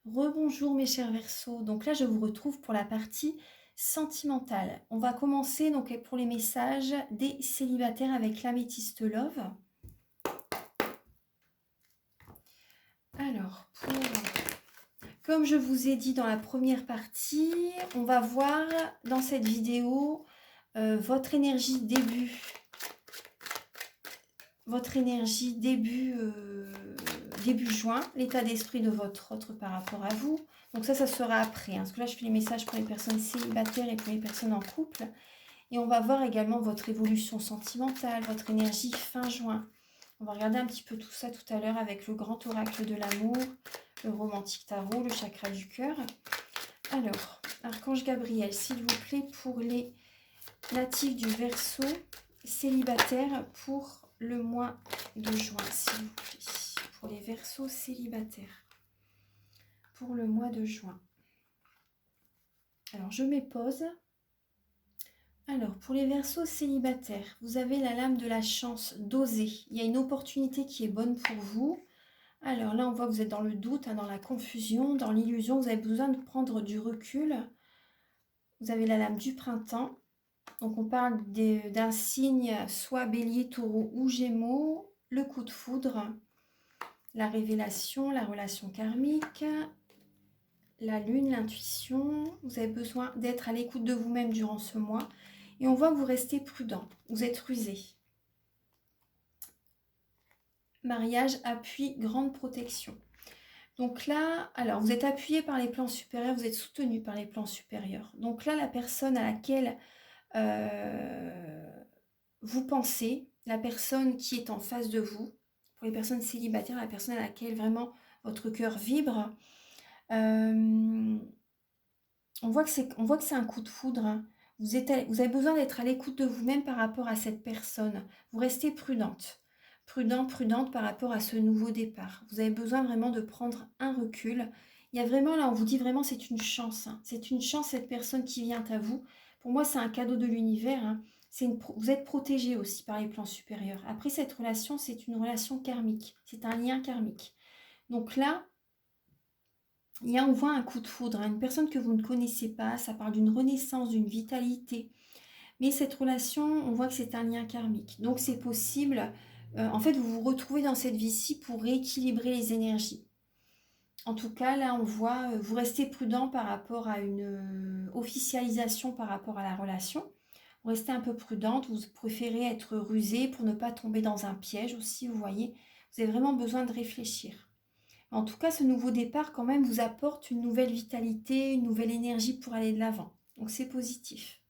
Rebonjour mes chers Verseaux. Donc là, je vous retrouve pour la partie sentimentale. On va commencer donc pour les messages des célibataires avec l'améthyste Love. Alors, comme je vous ai dit dans la première partie, on va voir dans cette vidéo votre énergie début. Votre énergie début juin, l'état d'esprit de votre autre par rapport à vous. Donc ça sera après. Parce que là, je fais les messages pour les personnes célibataires et pour les personnes en couple. Et on va voir également votre évolution sentimentale, votre énergie fin juin. On va regarder un petit peu tout ça tout à l'heure avec le grand oracle de l'amour, le romantique tarot, le chakra du cœur. Alors, Archange Gabriel, s'il vous plaît, pour les natifs du Verseau, célibataires pour le mois de juin, s'il vous plaît. Pour les Verseaux célibataires, pour le mois de juin. Alors, je mets pause. Alors, pour les Verseaux célibataires, vous avez la lame de la chance d'oser. Il y a une opportunité qui est bonne pour vous. Alors là, on voit que vous êtes dans le doute, dans la confusion, dans l'illusion. Vous avez besoin de prendre du recul. Vous avez la lame du printemps. Donc, on parle d'un signe, soit bélier, taureau ou gémeaux. Le coup de foudre, la révélation, la relation karmique, la lune, l'intuition. Vous avez besoin d'être à l'écoute de vous-même durant ce mois. Et on voit que vous restez prudent, vous êtes rusé. Mariage, appui, grande protection. Donc là, alors vous êtes appuyé par les plans supérieurs, vous êtes soutenu par les plans supérieurs. Donc là, la personne à laquelle vous pensez, la personne qui est en face de vous, pour les personnes célibataires, la personne à laquelle vraiment votre cœur vibre, on voit que c'est un coup de foudre. Hein. Vous avez besoin d'être à l'écoute de vous-même par rapport à cette personne. Vous restez prudente. Prudente par rapport à ce nouveau départ. Vous avez besoin vraiment de prendre un recul. Il y a vraiment, là, on vous dit vraiment, c'est une chance. Hein. C'est une chance, cette personne qui vient à vous. Pour moi, c'est un cadeau de l'univers. Hein. Vous êtes protégé aussi par les plans supérieurs. Après, cette relation, c'est une relation karmique. C'est un lien karmique. Donc là, on voit un coup de foudre, hein, une personne que vous ne connaissez pas, ça parle d'une renaissance, d'une vitalité. Mais cette relation, on voit que c'est un lien karmique. Donc c'est possible, en fait, vous vous retrouvez dans cette vie-ci pour rééquilibrer les énergies. En tout cas, là, on voit, vous restez prudent par rapport à une officialisation par rapport à la relation. Vous restez un peu prudente, vous préférez être rusé pour ne pas tomber dans un piège aussi, vous voyez. Vous avez vraiment besoin de réfléchir. En tout cas, ce nouveau départ, quand même, vous apporte une nouvelle vitalité, une nouvelle énergie pour aller de l'avant. Donc, c'est positif.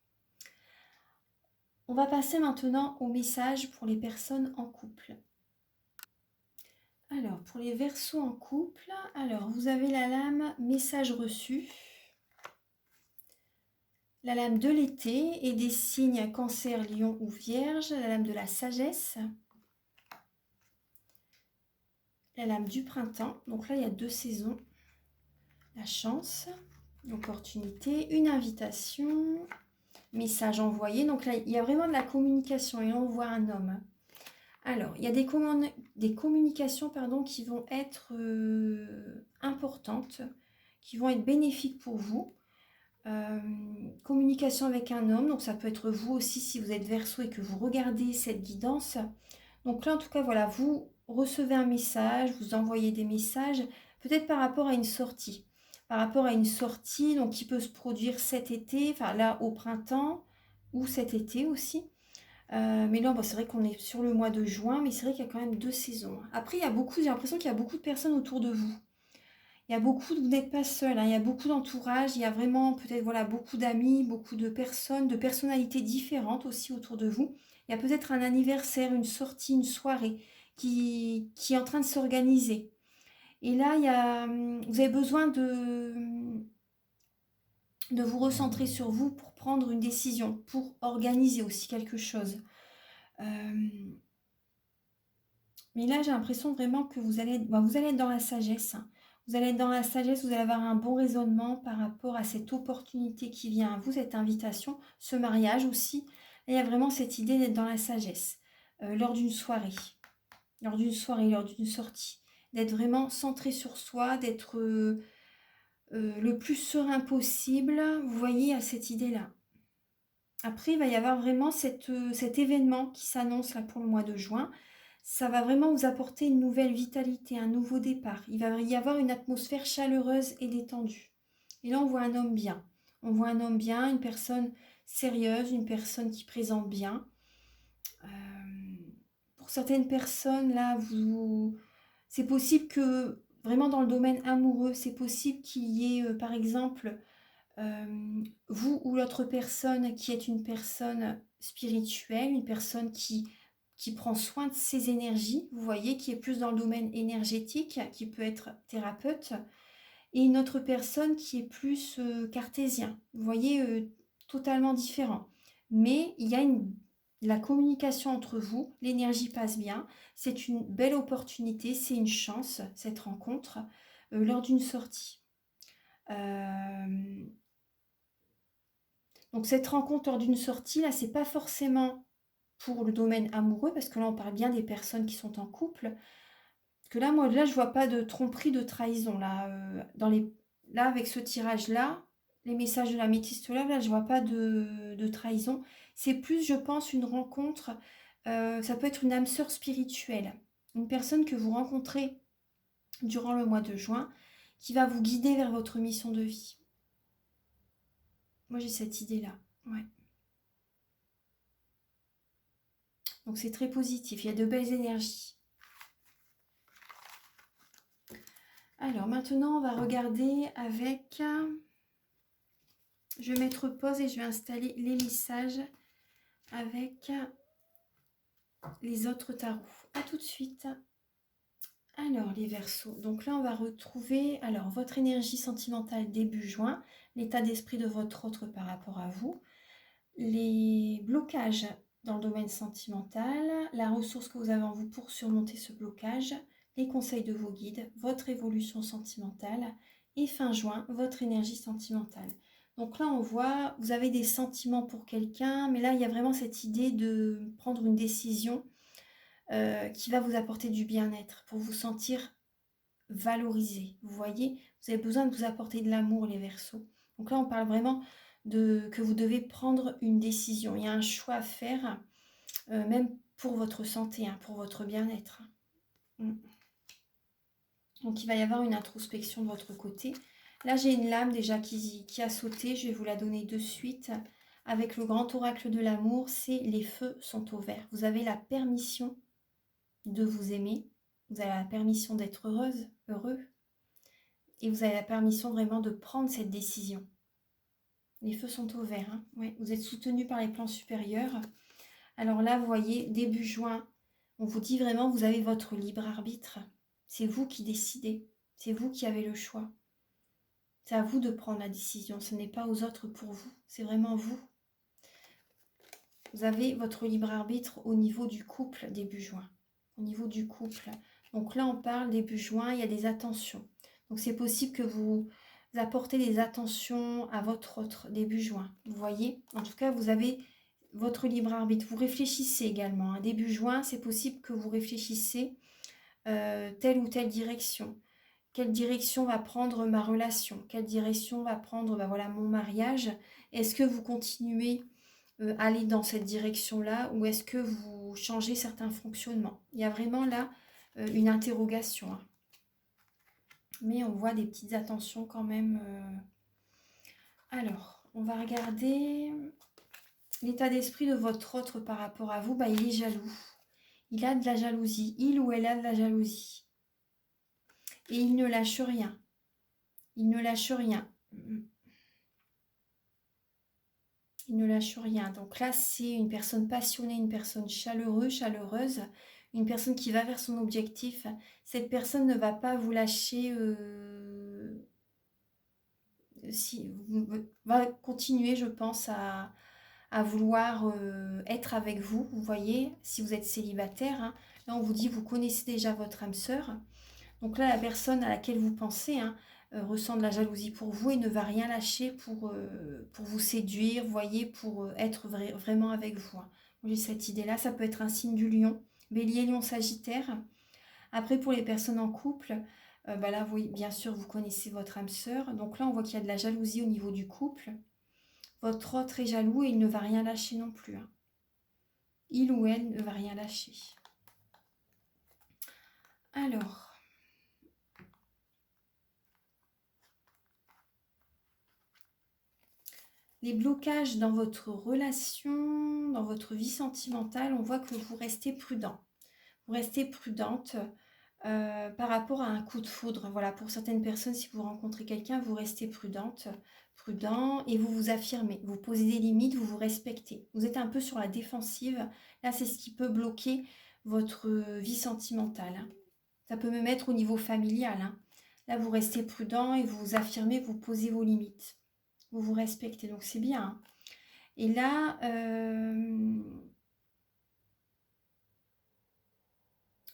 On va passer maintenant au message pour les personnes en couple. Alors, pour les Verseaux en couple, alors vous avez la lame message reçu, la lame de l'été et des signes cancer, lion ou vierge, la lame de la sagesse, la lame du printemps. Donc là, il y a 2 saisons. La chance, l'opportunité, une invitation, message envoyé. Donc là, il y a vraiment de la communication et on voit un homme. Alors, il y a des communications qui vont être importantes, qui vont être bénéfiques pour vous. Communication avec un homme, donc ça peut être vous aussi si vous êtes Verseau et que vous regardez cette guidance. Donc là, en tout cas, voilà, vous recevez un message, vous envoyez des messages, peut-être par rapport à une sortie. Par rapport à une sortie donc, qui peut se produire cet été, enfin là au printemps ou cet été aussi. Mais là, c'est vrai qu'on est sur le mois de juin, mais c'est vrai qu'il y a quand même 2 saisons. Après, j'ai l'impression qu'il y a beaucoup de personnes autour de vous. Vous n'êtes pas seul, hein, il y a beaucoup d'entourage, il y a vraiment peut-être voilà, beaucoup d'amis, beaucoup de personnes, de personnalités différentes aussi autour de vous. Il y a peut-être un anniversaire, une sortie, une soirée qui est en train de s'organiser. Et là, vous avez besoin de vous recentrer sur vous pour prendre une décision, pour organiser aussi quelque chose. Mais là, j'ai l'impression vraiment que vous allez être dans la sagesse. Hein. Vous allez être dans la sagesse, vous allez avoir un bon raisonnement par rapport à cette opportunité qui vient à vous, cette invitation, ce mariage aussi. Là, il y a vraiment cette idée d'être dans la sagesse lors d'une soirée, lors d'une sortie, d'être vraiment centré sur soi, d'être le plus serein possible, vous voyez, à cette idée-là. Après, il va y avoir vraiment cet événement qui s'annonce là pour le mois de juin. Ça va vraiment vous apporter une nouvelle vitalité, un nouveau départ. Il va y avoir une atmosphère chaleureuse et détendue. Et là, on voit un homme bien. On voit un homme bien, une personne sérieuse, une personne qui présente bien. Pour certaines personnes, là, c'est possible que, vraiment dans le domaine amoureux, c'est possible qu'il y ait, par exemple, vous ou l'autre personne qui est une personne spirituelle, une personne qui prend soin de ses énergies, vous voyez, qui est plus dans le domaine énergétique, qui peut être thérapeute, et une autre personne qui est plus cartésien, vous voyez, totalement différent. Mais il y a la communication entre vous, l'énergie passe bien, c'est une belle opportunité, c'est une chance, cette rencontre, lors d'une sortie. Donc cette rencontre lors d'une sortie, là, c'est pas forcément pour le domaine amoureux, parce que là, on parle bien des personnes qui sont en couple. Parce que là, moi, là, je vois pas de tromperie, de trahison. Là, là avec ce tirage-là, les messages de l'améthyste là, je vois pas de trahison. C'est plus, je pense, une rencontre. Ça peut être une âme sœur spirituelle. Une personne que vous rencontrez durant le mois de juin, qui va vous guider vers votre mission de vie. Moi, j'ai cette idée-là. Ouais. Donc c'est très positif, il y a de belles énergies. Alors maintenant, on va regarder avec... Je vais mettre pause et je vais installer les messages avec les autres tarots. A tout de suite. Alors les Verseaux, donc là on va retrouver votre énergie sentimentale début juin, l'état d'esprit de votre autre par rapport à vous, les blocages dans le domaine sentimental, la ressource que vous avez en vous pour surmonter ce blocage, les conseils de vos guides, votre évolution sentimentale et fin juin, votre énergie sentimentale. Donc là, on voit, vous avez des sentiments pour quelqu'un, mais là, il y a vraiment cette idée de prendre une décision qui va vous apporter du bien-être, pour vous sentir valorisé. Vous voyez, vous avez besoin de vous apporter de l'amour, les Verseaux. Donc là, on parle vraiment que vous devez prendre une décision. Il y a un choix à faire, même pour votre santé, hein, pour votre bien-être. Donc il va y avoir une introspection de votre côté. Là, j'ai une lame déjà qui a sauté. Je vais vous la donner de suite. Avec le grand oracle de l'amour, c'est les feux sont au vert. Vous avez la permission de vous aimer. Vous avez la permission d'être heureuse, heureux. Et vous avez la permission vraiment de prendre cette décision. Les feux sont au vert. Hein. Ouais, vous êtes soutenu par les plans supérieurs. Alors là, vous voyez, début juin, on vous dit vraiment, vous avez votre libre arbitre. C'est vous qui décidez. C'est vous qui avez le choix. C'est à vous de prendre la décision. Ce n'est pas aux autres pour vous. C'est vraiment vous. Vous avez votre libre arbitre au niveau du couple début juin. Au niveau du couple. Donc là, on parle début juin, il y a des attentions. Donc c'est possible que vous apportez des attentions à votre autre début juin. Vous voyez? En tout cas, vous avez votre libre arbitre. Vous réfléchissez également. Hein. Début juin, c'est possible que vous réfléchissez telle ou telle direction. Quelle direction va prendre ma relation? Quelle direction va prendre voilà, mon mariage? Est-ce que vous continuez à aller dans cette direction-là ou est-ce que vous changez certains fonctionnements? Il y a vraiment là une interrogation. Hein. Mais on voit des petites attentions quand même. Alors, on va regarder l'état d'esprit de votre autre par rapport à vous. Bah, il est jaloux. Il a de la jalousie. Il ou elle a de la jalousie. Et il ne lâche rien. Il ne lâche rien. Il ne lâche rien. Donc là, c'est une personne passionnée, une personne chaleureuse, une personne qui va vers son objectif. Cette personne ne va pas vous lâcher, va continuer, je pense, à vouloir être avec vous. Vous voyez, si vous êtes célibataire, hein, là on vous dit, vous connaissez déjà votre âme sœur. Donc là, la personne à laquelle vous pensez ressent de la jalousie pour vous et ne va rien lâcher pour vous séduire, vous voyez, pour être vraiment avec vous. Hein. J'ai cette idée-là, ça peut être un signe du lion, bélier, lion, sagittaire. Après, pour les personnes en couple, Bah là, oui, bien sûr, vous connaissez votre âme sœur. Donc là, on voit qu'il y a de la jalousie au niveau du couple. Votre autre est jaloux et il ne va rien lâcher non plus, hein. Il ou elle ne va rien lâcher. Alors, les blocages dans votre relation, dans votre vie sentimentale, on voit que vous restez prudent. Vous restez prudente par rapport à un coup de foudre. Voilà, pour certaines personnes, si vous rencontrez quelqu'un, vous restez prudent et vous vous affirmez. Vous posez des limites, vous vous respectez. Vous êtes un peu sur la défensive. Là, c'est ce qui peut bloquer votre vie sentimentale, hein. Ça peut me mettre au niveau familial, hein. Là, vous restez prudent et vous vous affirmez, vous posez vos limites. Vous vous respectez, donc c'est bien, hein. Et là,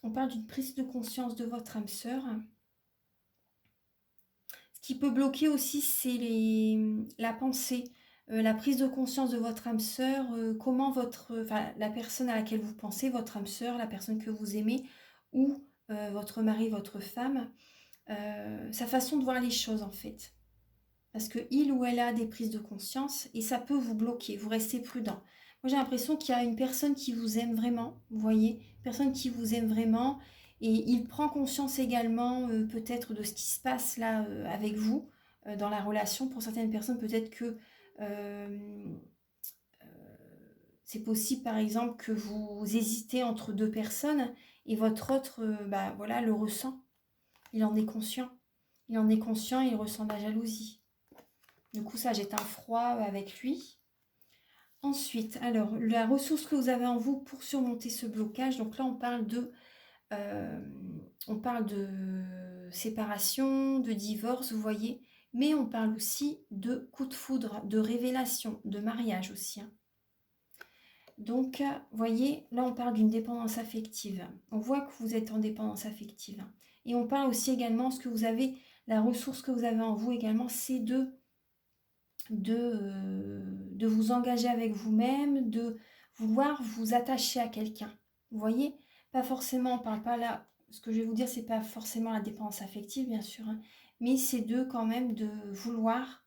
on parle d'une prise de conscience de votre âme sœur. Ce qui peut bloquer aussi, c'est la pensée, la prise de conscience de votre âme sœur, comment la personne à laquelle vous pensez, votre âme sœur, la personne que vous aimez, ou votre mari, votre femme, sa façon de voir les choses en fait. Parce qu'il ou elle a des prises de conscience et ça peut vous bloquer, vous restez prudent. Moi j'ai l'impression qu'il y a une personne qui vous aime vraiment, vous voyez, une personne qui vous aime vraiment et il prend conscience également peut-être de ce qui se passe là avec vous dans la relation. Pour certaines personnes peut-être que euh, c'est possible par exemple que vous hésitez entre deux personnes et votre autre bah, voilà, le ressent, il en est conscient. Il en est conscient et il ressent de la jalousie. Du coup, ça jette un froid avec lui. Ensuite, alors, la ressource que vous avez en vous pour surmonter ce blocage. Donc là, euh, on parle de séparation, de divorce, vous voyez. Mais on parle aussi de coup de foudre, de révélation, de mariage aussi, hein. Donc, vous voyez, là, on parle d'une dépendance affective. On voit que vous êtes en dépendance affective. Et on parle aussi également, ce que vous avez, la ressource que vous avez en vous également, c'est de vous engager avec vous-même, de vouloir vous attacher à quelqu'un. Vous voyez, pas forcément, on parle pas là, ce que je vais vous dire, c'est pas forcément la dépendance affective, bien sûr, hein, mais c'est quand même de vouloir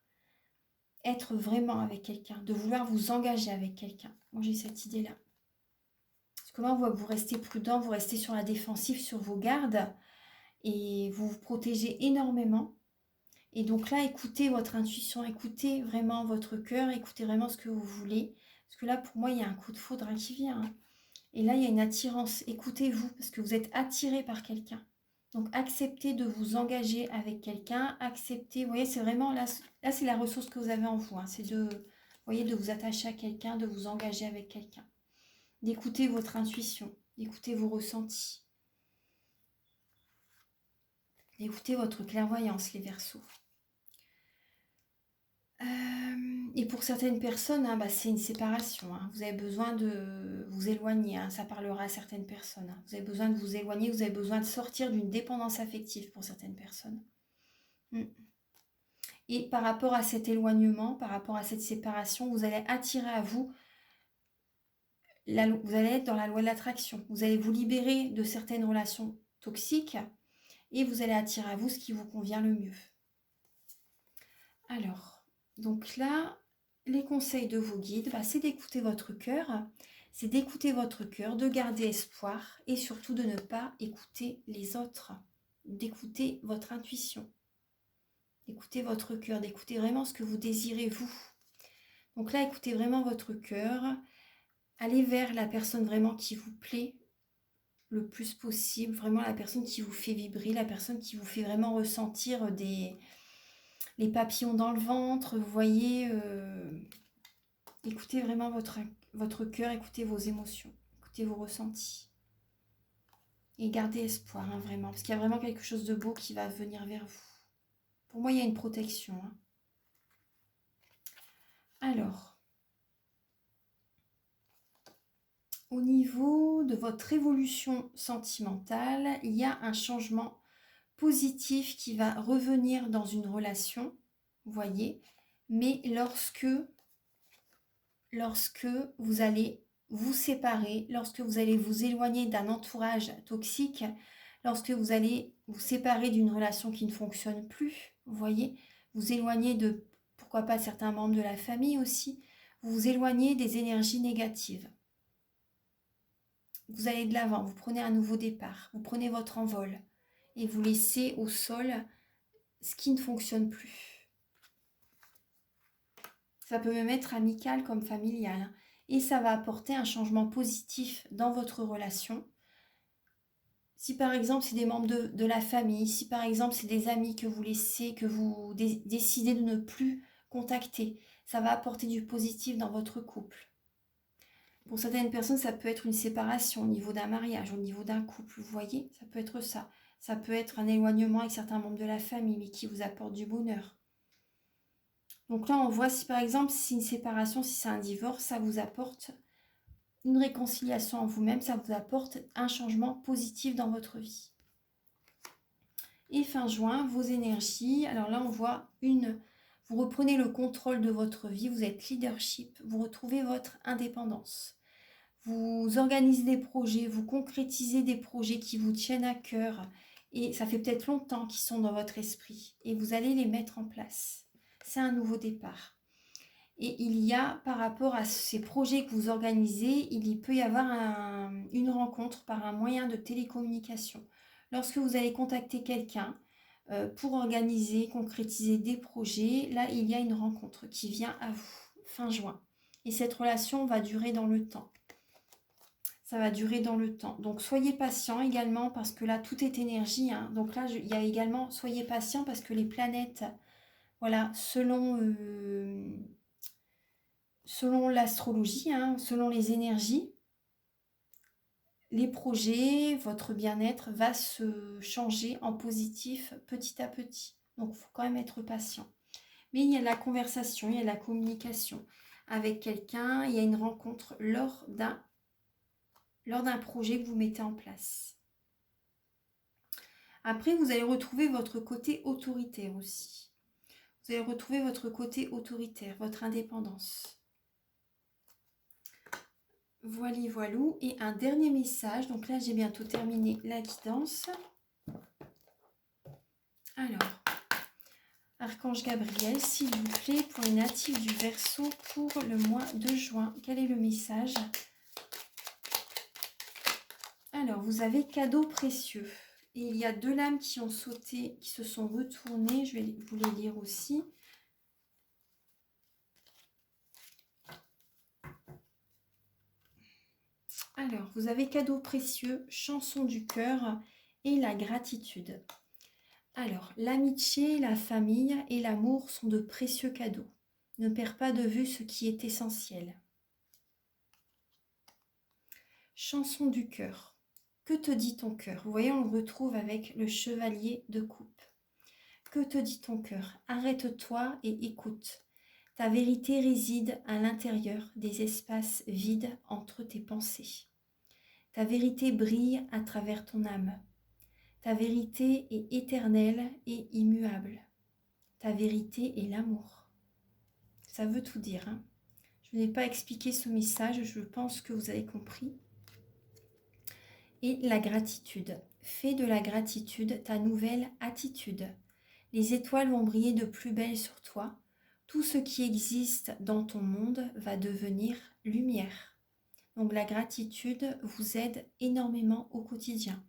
être vraiment avec quelqu'un, de vouloir vous engager avec quelqu'un. Moi, j'ai cette idée-là. Parce que là, on voit que vous restez prudent, vous restez sur la défensive, sur vos gardes, et vous vous protégez énormément. Et donc là, écoutez votre intuition, écoutez vraiment votre cœur, écoutez vraiment ce que vous voulez. Parce que là, pour moi, il y a un coup de foudre qui vient, hein. Et là, il y a une attirance. Écoutez-vous, parce que vous êtes attiré par quelqu'un. Donc, acceptez de vous engager avec quelqu'un. Acceptez, vous voyez, c'est vraiment, là c'est la ressource que vous avez en vous, hein. C'est vous voyez, de vous attacher à quelqu'un, de vous engager avec quelqu'un. D'écouter votre intuition, d'écouter vos ressentis. D'écouter votre clairvoyance, les Verseaux. Et pour certaines personnes, hein, bah, c'est une séparation, hein. Vous avez besoin de vous éloigner, hein. Ça parlera à certaines personnes, hein. Vous avez besoin de vous éloigner, vous avez besoin de sortir d'une dépendance affective pour certaines personnes. Et par rapport à cet éloignement, par rapport à cette séparation, vous allez attirer à vous, vous allez être dans la loi de l'attraction. Vous allez vous libérer de certaines relations toxiques et vous allez attirer à vous ce qui vous convient le mieux. Alors, donc là, les conseils de vos guides, bah, c'est d'écouter votre cœur, de garder espoir et surtout de ne pas écouter les autres, d'écouter votre intuition, d'écouter votre cœur, d'écouter vraiment ce que vous désirez vous. Donc là, écoutez vraiment votre cœur, allez vers la personne vraiment qui vous plaît le plus possible, vraiment la personne qui vous fait vibrer, la personne qui vous fait vraiment ressentir les papillons dans le ventre, vous voyez, écoutez vraiment votre cœur, écoutez vos émotions, écoutez vos ressentis. Et gardez espoir, hein, vraiment, parce qu'il y a vraiment quelque chose de beau qui va venir vers vous. Pour moi, il y a une protection, hein. Alors, au niveau de votre évolution sentimentale, il y a un changement positif qui va revenir dans une relation, vous voyez, mais lorsque vous allez vous séparer, lorsque vous allez vous éloigner d'un entourage toxique, lorsque vous allez vous séparer d'une relation qui ne fonctionne plus, vous voyez, vous éloigner de, pourquoi pas, certains membres de la famille aussi, vous vous éloignez des énergies négatives. Vous allez de l'avant, vous prenez un nouveau départ, vous prenez votre envol et vous laissez au sol ce qui ne fonctionne plus. Ça peut même être amical comme familial. Et ça va apporter un changement positif dans votre relation. Si par exemple c'est des membres de la famille, si par exemple c'est des amis que vous laissez, que vous décidez de ne plus contacter, ça va apporter du positif dans votre couple. Pour certaines personnes, ça peut être une séparation au niveau d'un mariage, au niveau d'un couple, vous voyez, ça peut être ça. Ça peut être un éloignement avec certains membres de la famille, mais qui vous apporte du bonheur. Donc là, on voit si par exemple, si c'est une séparation, si c'est un divorce, ça vous apporte une réconciliation en vous-même, ça vous apporte un changement positif dans votre vie. Et fin juin, vos énergies, alors là, on voit vous reprenez le contrôle de votre vie, vous êtes leadership, vous retrouvez votre indépendance. Vous organisez des projets, vous concrétisez des projets qui vous tiennent à cœur et ça fait peut-être longtemps qu'ils sont dans votre esprit et vous allez les mettre en place. C'est un nouveau départ. Et il y a, par rapport à ces projets que vous organisez, il peut y avoir une rencontre par un moyen de télécommunication. Lorsque vous allez contacter quelqu'un pour organiser, concrétiser des projets, là, il y a une rencontre qui vient à vous, fin juin. Et cette relation va durer dans le temps. Ça va durer dans le temps. Donc, soyez patient également parce que là, tout est énergie. Hein. Donc là, il y a également, soyez patient parce que les planètes, voilà, selon l'astrologie, hein, selon les énergies, les projets, votre bien-être va se changer en positif petit à petit. Donc, il faut quand même être patient. Mais il y a la conversation, il y a la communication avec quelqu'un, il y a une rencontre lors d'un projet que vous mettez en place. Après, vous allez retrouver votre côté autoritaire aussi. Vous allez retrouver votre côté autoritaire, votre indépendance. Voilà, voilou. Et un dernier message. Donc là, j'ai bientôt terminé la guidance. Alors, Archange Gabriel, s'il vous plaît, pour les natifs du Verseau pour le mois de juin. Quel est le message? Alors, vous avez cadeau précieux. Et il y a 2 lames qui ont sauté, qui se sont retournées. Je vais vous les lire aussi. Alors, vous avez cadeau précieux, chanson du cœur et la gratitude. Alors, l'amitié, la famille et l'amour sont de précieux cadeaux. Ne perds pas de vue ce qui est essentiel. Chanson du cœur. Que te dit ton cœur? Vous voyez, on le retrouve avec le chevalier de coupe. Que te dit ton cœur? Arrête-toi et écoute. Ta vérité réside à l'intérieur des espaces vides entre tes pensées. Ta vérité brille à travers ton âme. Ta vérité est éternelle et immuable. Ta vérité est l'amour. Ça veut tout dire. Hein. Je n'ai pas expliqué ce message, je pense que vous avez compris. Et la gratitude. Fais de la gratitude ta nouvelle attitude. Les étoiles vont briller de plus belle sur toi. Tout ce qui existe dans ton monde va devenir lumière. Donc la gratitude vous aide énormément au quotidien.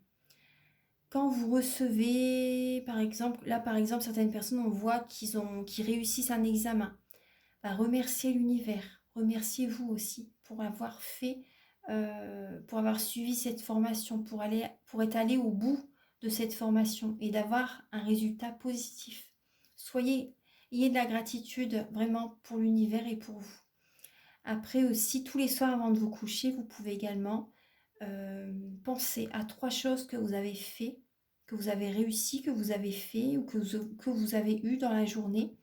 Quand vous recevez, par exemple, certaines personnes, on voit qu'ils réussissent un examen. Bah, remerciez l'univers, remerciez-vous aussi pour avoir pour avoir suivi cette formation, pour être allé au bout de cette formation et d'avoir un résultat positif. Ayez de la gratitude vraiment pour l'univers et pour vous. Après aussi, tous les soirs avant de vous coucher, vous pouvez également penser à 3 choses que vous avez fait, que vous avez réussi, que vous avez fait ou que vous avez eu dans la journée.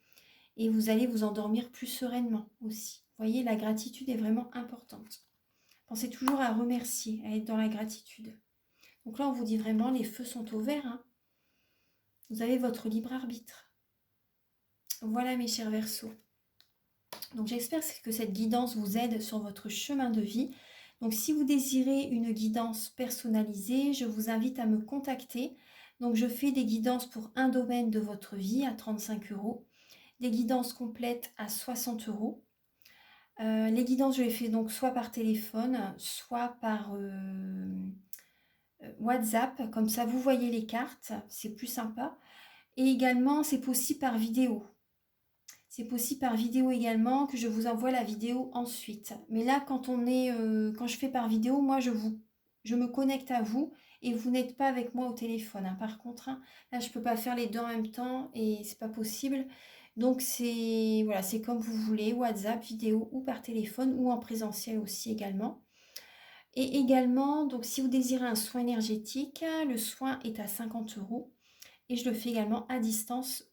Et vous allez vous endormir plus sereinement aussi. Vous voyez, la gratitude est vraiment importante. Pensez toujours à remercier, à être dans la gratitude. Donc là, on vous dit vraiment, les feux sont au vert. Hein. Vous avez votre libre arbitre. Voilà mes chers Verseaux. Donc j'espère que cette guidance vous aide sur votre chemin de vie. Donc si vous désirez une guidance personnalisée, je vous invite à me contacter. Donc je fais des guidances pour un domaine de votre vie à 35 euros, des guidances complètes à 60 euros. Les guidances, je les fais donc soit par téléphone, soit par WhatsApp, comme ça vous voyez les cartes, c'est plus sympa. Et également, c'est possible par vidéo. C'est possible par vidéo également, que je vous envoie la vidéo ensuite. Mais là, quand je fais par vidéo, moi, je me connecte à vous et vous n'êtes pas avec moi au téléphone, hein. Par contre, hein, là, je ne peux pas faire les deux en même temps et c'est pas possible. Donc, c'est voilà, c'est comme vous voulez, WhatsApp, vidéo ou par téléphone ou en présentiel aussi également. Et également, donc si vous désirez un soin énergétique, le soin est à 50 euros et je le fais également à distance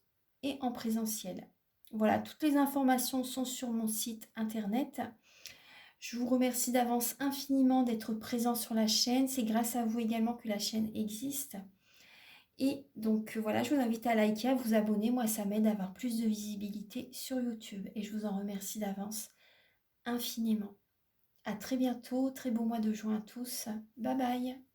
et en présentiel. Voilà, toutes les informations sont sur mon site internet. Je vous remercie d'avance infiniment d'être présent sur la chaîne. C'est grâce à vous également que la chaîne existe. Et donc voilà, je vous invite à liker, à vous abonner. Moi, ça m'aide à avoir plus de visibilité sur YouTube. Et je vous en remercie d'avance infiniment. À très bientôt, très beau mois de juin à tous. Bye bye.